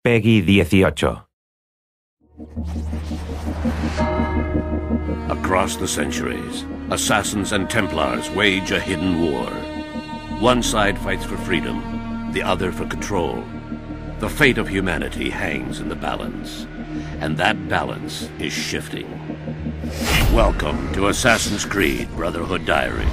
Peggy 18. Across the centuries, assassins and Templars wage a hidden war. One side fights for freedom, the other for control. The fate of humanity hangs in the balance, and that balance is shifting. Welcome to Assassin's Creed Brotherhood Diaries.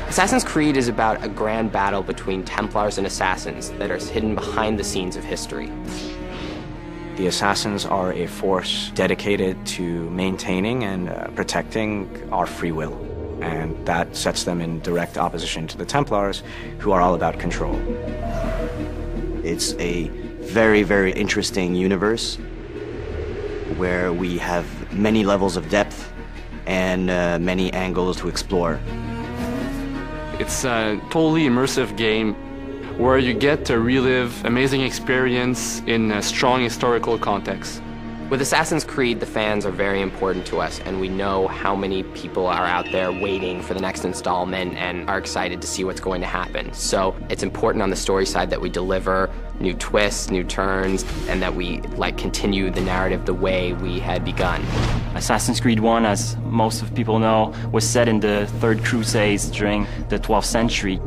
Assassin's Creed is about a grand battle between Templars and Assassins that are hidden behind the scenes of history. The Assassins are a force dedicated to maintaining and protecting our free will, and that sets them in direct opposition to the Templars, who are all about control. It's a very, very interesting universe where we have many levels of depth and many angles to explore. It's a totally immersive game where you get to relive amazing experience in a strong historical context. With Assassin's Creed, the fans are very important to us, and we know how many people are out there waiting for the next installment and are excited to see what's going to happen. So it's important on the story side that we deliver new twists, new turns, and that we continue the narrative the way we had begun. Assassin's Creed 1, as most of people know, was set in the Third Crusades during the 12th century.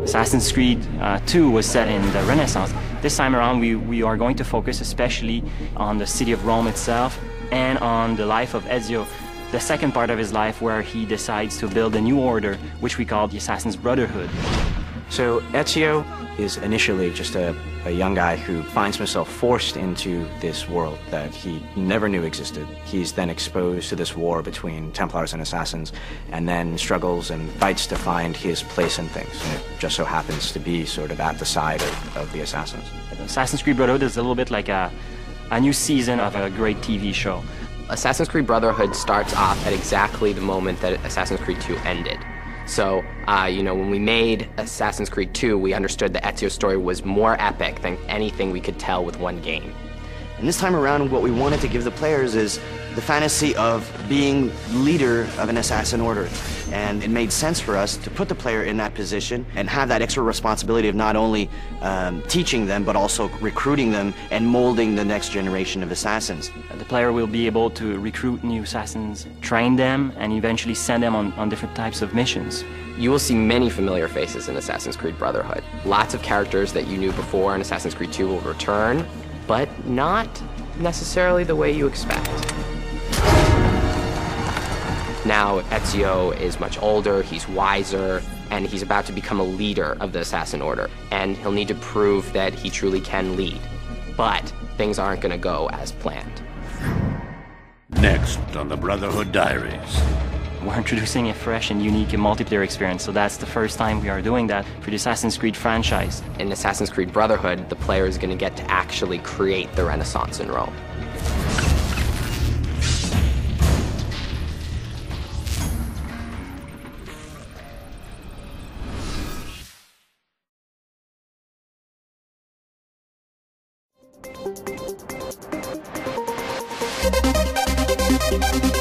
Assassin's Creed 2 was set in the Renaissance. This time around, we are going to focus especially on the city of Rome itself and on the life of Ezio, the second part of his life where he decides to build a new order, which we call the Assassin's Brotherhood. So Ezio is initially just a young guy who finds himself forced into this world that he never knew existed. He's then exposed to this war between Templars and Assassins, and then struggles and fights to find his place in things. And it just so happens to be sort of at the side of the Assassins. Assassin's Creed Brotherhood is a little bit like a new season of a great TV show. Assassin's Creed Brotherhood starts off at exactly the moment that Assassin's Creed 2 ended. So, when we made Assassin's Creed 2, we understood that Ezio's story was more epic than anything we could tell with one game. And this time around, what we wanted to give the players is the fantasy of being leader of an assassin order. And it made sense for us to put the player in that position and have that extra responsibility of not only teaching them, but also recruiting them and molding the next generation of assassins. The player will be able to recruit new assassins, train them, and eventually send them on different types of missions. You will see many familiar faces in Assassin's Creed Brotherhood. Lots of characters that you knew before in Assassin's Creed 2 will return, but not necessarily the way you expect. Now Ezio is much older, he's wiser, and he's about to become a leader of the Assassin Order, and he'll need to prove that he truly can lead. But things aren't going to go as planned. Next on the Brotherhood Diaries. We're introducing a fresh and unique multiplayer experience, so that's the first time we are doing that for the Assassin's Creed franchise. In Assassin's Creed Brotherhood, the player is going to get to actually create the Renaissance in Rome. Thank you.